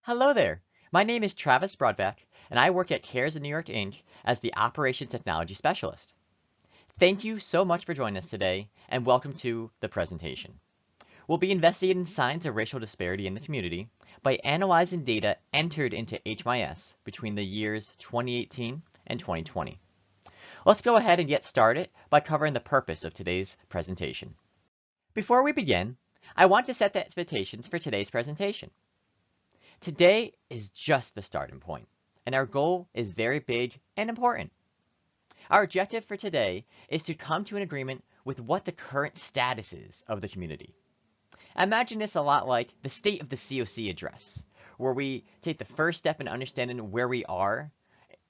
Hello there. My name is Travis Broadbeck, and I work at CARES in New York Inc. as the Operations Technology Specialist. Thank you so much for joining us today, and welcome to the presentation. We'll be investigating signs of racial disparity in the community by analyzing data entered into HMIS between the years 2018 and 2020. Let's go ahead and get started by covering the purpose of today's presentation. Before we begin, I want to set the expectations for today's presentation. Today is just the starting point, and our goal is very big and important. Our objective for today is to come to an agreement with what the current status is of the community. Imagine this a lot like the State of the COC address, where we take the first step in understanding where we are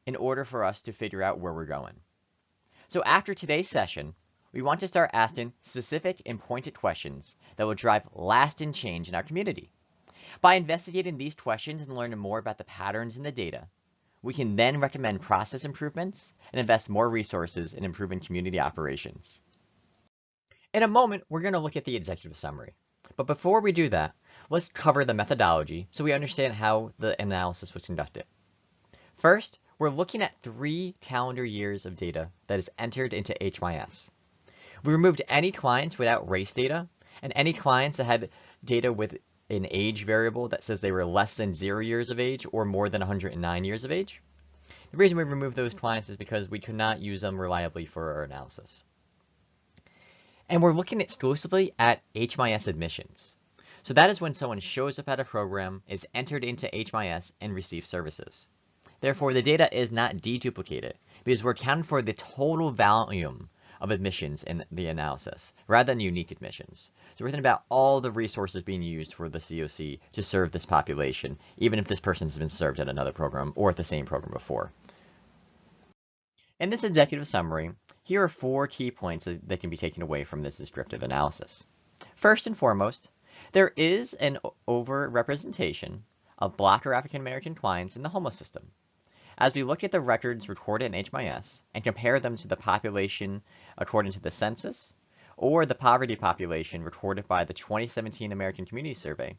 in order for us to figure out where we're going. So after today's session, we want to start asking specific and pointed questions that will drive lasting change in our community. By investigating these questions and learning more about the patterns in the data, we can then recommend process improvements and invest more resources in improving community operations. In a moment, we're going to look at the executive summary. But before we do that, let's cover the methodology so we understand how the analysis was conducted. First, we're looking at 3 calendar years of data that is entered into HMIS. We removed any clients without race data and any clients that had data with an age variable that says they were less than 0 years of age or more than 109 years of age. The reason we removed those clients is because we could not use them reliably for our analysis. And we're looking exclusively at HMIS admissions. So that is when someone shows up at a program, is entered into HMIS, and receives services. Therefore, the data is not deduplicated because we're counting for the total volume of admissions in the analysis, rather than unique admissions. So we're thinking about all the resources being used for the COC to serve this population, even if this person has been served at another program or at the same program before. In this executive summary, here are 4 key points that can be taken away from this descriptive analysis. First and foremost, there is an overrepresentation of Black or African American clients in the homeless system. As we look at the records recorded in HMIS and compare them to the population according to the census or the poverty population recorded by the 2017 American Community Survey,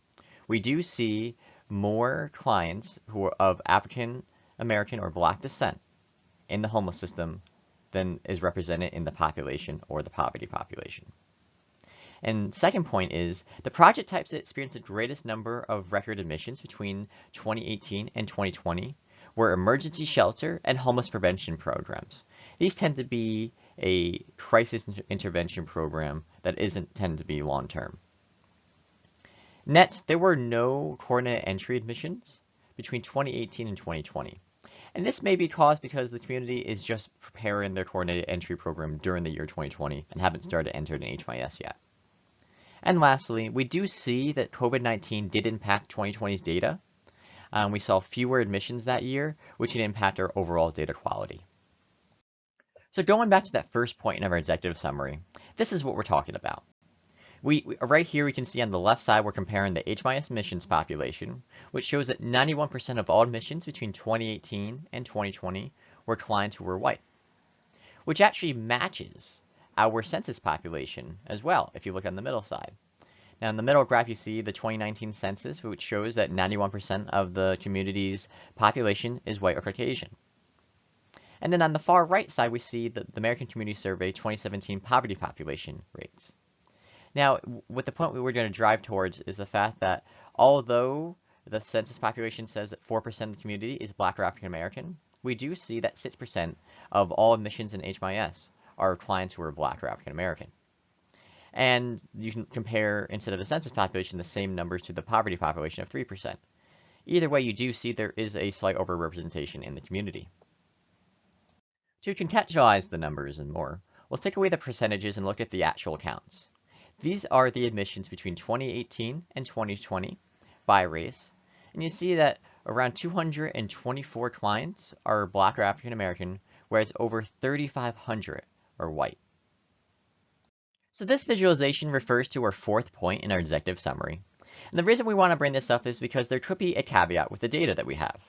we do see more clients who are of African American or Black descent in the homeless system than is represented in the population or the poverty population. And second point is the project types that experienced the greatest number of record admissions between 2018 and 2020 were emergency shelter and homeless prevention programs. These tend to be a crisis intervention program that isn't tend to be long-term. Next, there were no coordinated entry admissions between 2018 and 2020. And this may be caused because the community is just preparing their coordinated entry program during the year 2020 and haven't started entering HMIS yet. And lastly, we do see that COVID-19 did impact 2020's data. We saw fewer admissions that year, which can impact our overall data quality. So going back to that first point in our executive summary, this is what we're talking about. Right here we can see on the left side we're comparing the HMIS admissions population, which shows that 91% of all admissions between 2018 and 2020 were clients who were white, which actually matches our census population as well if you look on the middle side. Now in the middle graph you see the 2019 census, which shows that 91% of the community's population is white or Caucasian. And then on the far right side we see the American Community Survey 2017 poverty population rates. Now what the point we were going to drive towards is the fact that although the census population says that 4% of the community is Black or African American, we do see that 6% of all admissions in HMIS are clients who are Black or African American. And you can compare, instead of the census population, the same numbers to the poverty population of 3%. Either way, you do see there is a slight overrepresentation in the community. To contextualize the numbers and more, let's take away the percentages and look at the actual counts. These are the admissions between 2018 and 2020 by race, and you see that around 224 clients are Black or African American, whereas over 3,500 are white. So this visualization refers to our 4th point in our executive summary. And the reason we want to bring this up is because there could be a caveat with the data that we have.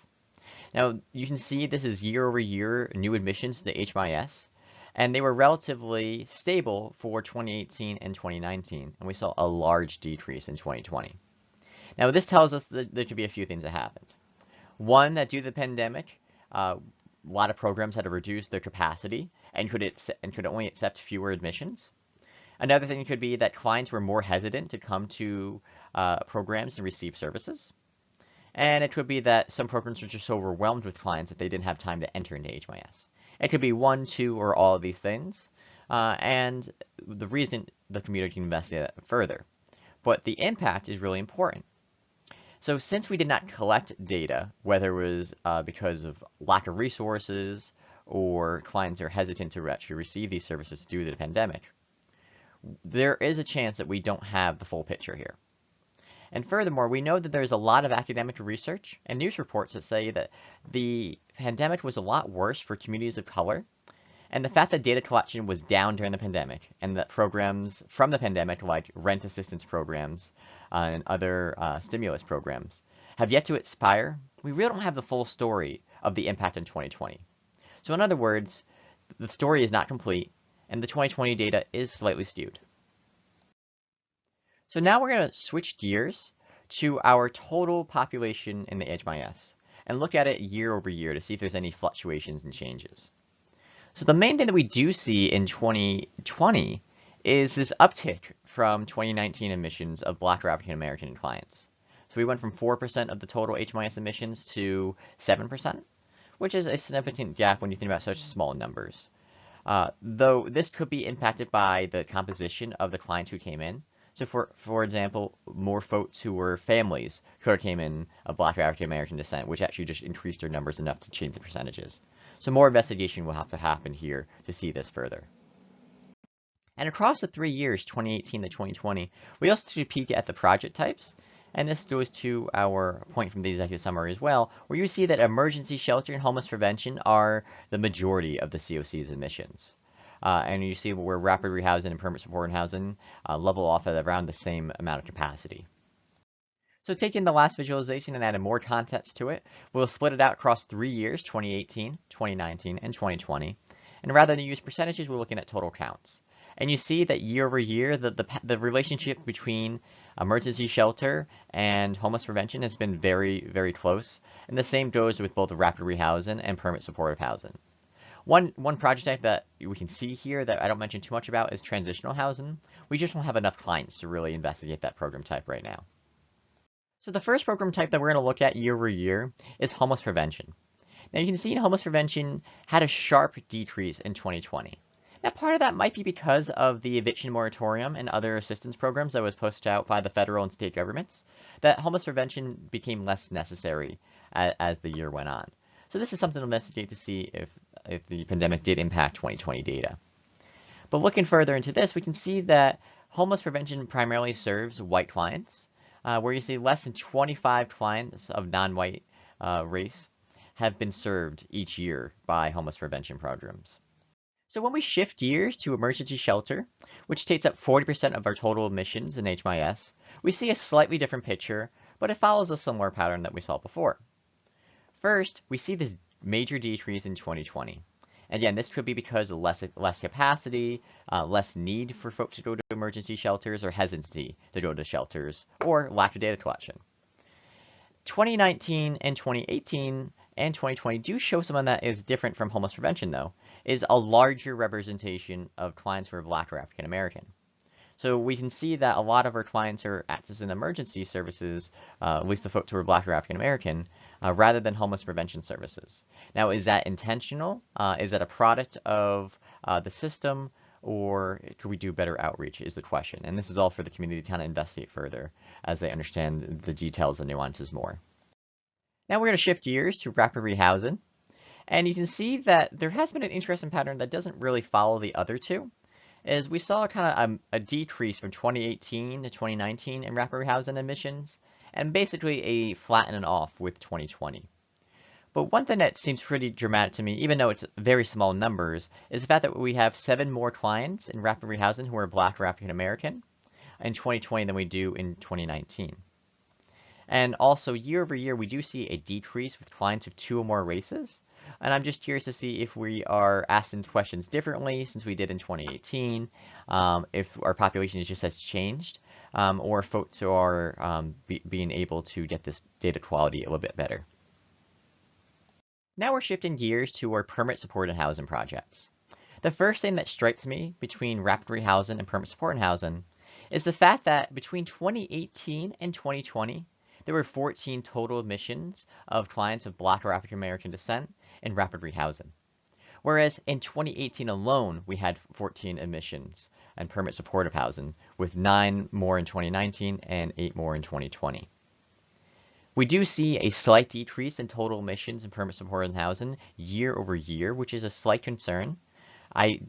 Now, you can see this is year over year new admissions to HMIS, and they were relatively stable for 2018 and 2019, and we saw a large decrease in 2020. Now, this tells us that there could be a few things that happened. One, that due to the pandemic, a lot of programs had to reduce their capacity and could only accept fewer admissions. Another thing could be that clients were more hesitant to come to programs and receive services. And it could be that some programs were just so overwhelmed with clients that they didn't have time to enter into HMIS. It could be one, two, or all of these things. And the reason the community can investigate that further. But the impact is really important. So since we did not collect data, whether it was because of lack of resources or clients are hesitant to actually receive these services due to the pandemic, there is a chance that we don't have the full picture here. And furthermore, we know that there's a lot of academic research and news reports that say that the pandemic was a lot worse for communities of color. And the fact that data collection was down during the pandemic and that programs from the pandemic, like rent assistance programs and other stimulus programs, have yet to expire, we really don't have the full story of the impact in 2020. So in other words, the story is not complete, and the 2020 data is slightly skewed. So now we're going to switch gears to our total population in the HMIS and look at it year over year to see if there's any fluctuations and changes. So the main thing that we do see in 2020 is this uptick from 2019 emissions of Black or African American clients. So we went from 4% of the total HMIS emissions to 7%, which is a significant gap when you think about such small numbers. Though this could be impacted by the composition of the clients who came in. So for example, more folks who were families could have came in of Black or African American descent, which actually just increased their numbers enough to change the percentages. So more investigation will have to happen here to see this further. And across the 3 years, 2018 to 2020, we also took a peek at the project types. And this goes to our point from the executive summary as well, where you see that emergency shelter and homeless prevention are the majority of the COC's emissions. And you see where rapid rehousing and permanent support housing level off at around the same amount of capacity. So taking the last visualization and adding more context to it, we'll split it out across 3 years, 2018, 2019, and 2020. And rather than use percentages, we're looking at total counts. And you see that year over year, the relationship between emergency shelter and homeless prevention has been very, very close. And the same goes with both rapid rehousing and permanent supportive housing. One project type that we can see here that I don't mention too much about is transitional housing. We just don't have enough clients to really investigate that program type right now. So the first program type that we're going to look at year over year is homeless prevention. Now you can see homeless prevention had a sharp decrease in 2020. Now part of that might be because of the eviction moratorium and other assistance programs that was pushed out by the federal and state governments, that homeless prevention became less necessary as the year went on. So this is something to investigate to see if the pandemic did impact 2020 data. But looking further into this, we can see that homeless prevention primarily serves white clients, where you see less than 25 clients of non-white race have been served each year by homeless prevention programs. So when we shift gears to emergency shelter, which takes up 40% of our total emissions in HMIS, we see a slightly different picture, but it follows a similar pattern that we saw before. First, we see this major decrease in 2020. Again, this could be because of less capacity, less need for folks to go to emergency shelters, or hesitancy to go to shelters, or lack of data collection. 2019 and 2018 and 2020 do show something that is different from homeless prevention, though, is a larger representation of clients who are Black or African American. So we can see that a lot of our clients are accessing emergency services, at least the folks who are Black or African American, rather than homeless prevention services. Now, is that intentional? Is that a product of the system, or could we do better outreach is the question. And this is all for the community to kind of investigate further as they understand the details and nuances more. Now we're going to shift gears to rapid rehousing. And you can see that there has been an interesting pattern that doesn't really follow the other two. Is we saw kind of a decrease from 2018 to 2019 in rapid rehousing emissions, and basically a flattening off with 2020. But one thing that seems pretty dramatic to me, even though it's very small numbers, is the fact that we have 7 more clients in rapid rehousing who are Black or African American in 2020 than we do in 2019. And also year over year, we do see a decrease with clients of 2 or more races. And I'm just curious to see if we are asking questions differently since we did in 2018, if our population just has changed, or folks who are being able to get this data quality a little bit better. Now we're shifting gears to our permit supported housing projects. The first thing that strikes me between rapid rehousing and permit supported housing is the fact that between 2018 and 2020, there were 14 total admissions of clients of Black or African American descent in rapid rehousing. Whereas in 2018 alone, we had 14 admissions and permit supportive housing, with 9 more in 2019 and 8 more in 2020. We do see a slight decrease in total admissions and permit supportive housing year over year, which is a slight concern. I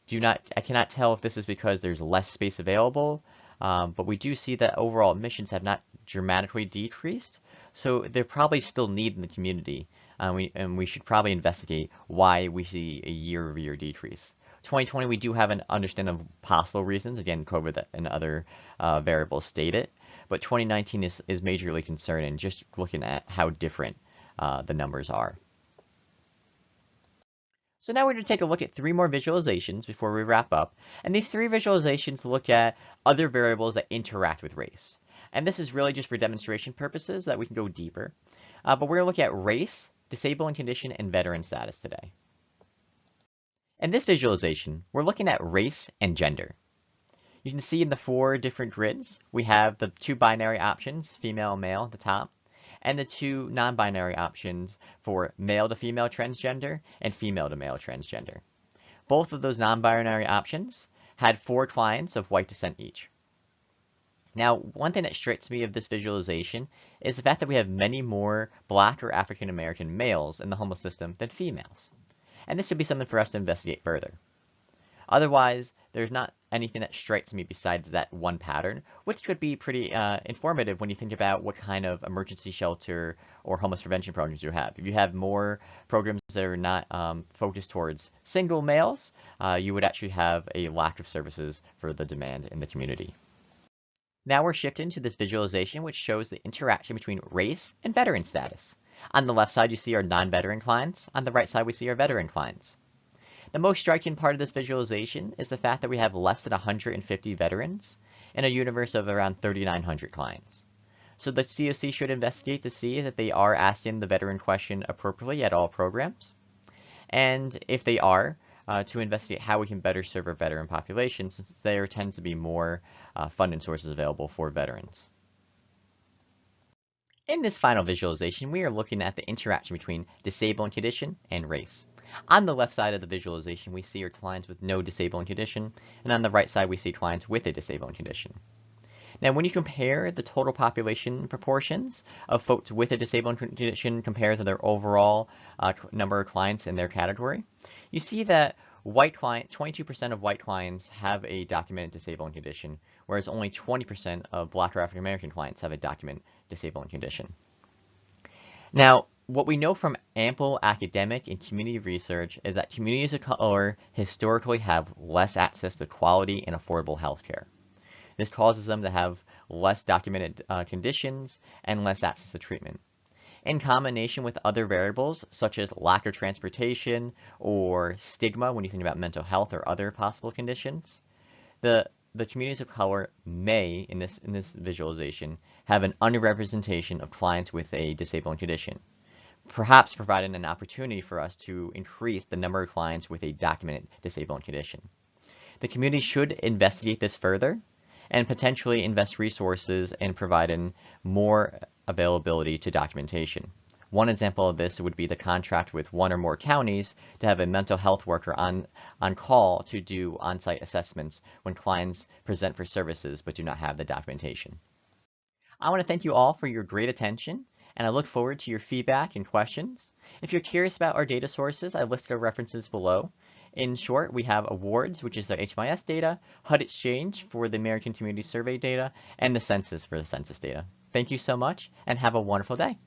cannot tell if this is because there's less space available, but we do see that overall admissions have not dramatically decreased, so they're probably still needed in the community, and we should probably investigate why we see a year-over-year decrease. 2020, we do have an understanding of possible reasons, again, COVID and other variables stated, but 2019 is majorly concerning, just looking at how different the numbers are. So now we're going to take a look at 3 more visualizations before we wrap up. And these 3 visualizations look at other variables that interact with race. And this is really just for demonstration purposes that we can go deeper. But we're going to look at race, disabling condition, and veteran status today. In this visualization, we're looking at race and gender. You can see in the 4 different grids, we have the 2 binary options, female and male at the top, and the 2 non-binary options for male to female transgender and female to male transgender. Both of those non-binary options had 4 clients of white descent each. Now, one thing that strikes me of this visualization is the fact that we have many more Black or African American males in the homeless system than females. And this should be something for us to investigate further. Otherwise, there's not anything that strikes me besides that one pattern, which could be pretty informative when you think about what kind of emergency shelter or homeless prevention programs you have. If you have more programs that are not focused towards single males, you would actually have a lack of services for the demand in the community. Now we're shifting to this visualization, which shows the interaction between race and veteran status. On the left side, you see our non-veteran clients. On the right side, we see our veteran clients. The most striking part of this visualization is the fact that we have less than 150 veterans in a universe of around 3,900 clients. So the COC should investigate to see that they are asking the veteran question appropriately at all programs. And if they are, to investigate how we can better serve our veteran population, since there tends to be more funding sources available for veterans. In this final visualization, we are looking at the interaction between disabling condition and race. On the left side of the visualization, we see our clients with no disabling condition, and on the right side, we see clients with a disabling condition. Now, when you compare the total population proportions of folks with a disabling condition compared to their overall number of clients in their category, you see that 22% of white clients have a documented disabling condition, whereas only 20% of Black or African American clients have a documented disabling condition. Now, what we know from ample academic and community research is that communities of color historically have less access to quality and affordable health care. This causes them to have less documented conditions and less access to treatment. In combination with other variables such as lack of transportation or stigma when you think about mental health or other possible conditions, the communities of color may, in this visualization, have an underrepresentation of clients with a disabling condition, perhaps providing an opportunity for us to increase the number of clients with a documented disabling condition. The community should investigate this further and potentially invest resources in providing more availability to documentation. One example of this would be the contract with 1 or more counties to have a mental health worker on call to do on-site assessments when clients present for services but do not have the documentation. I want to thank you all for your great attention, and I look forward to your feedback and questions. If you're curious about our data sources, I listed our references below. In short, we have awards, which is the HMIS data, HUD Exchange for the American Community Survey data, and the census for the census data. Thank you so much, and have a wonderful day.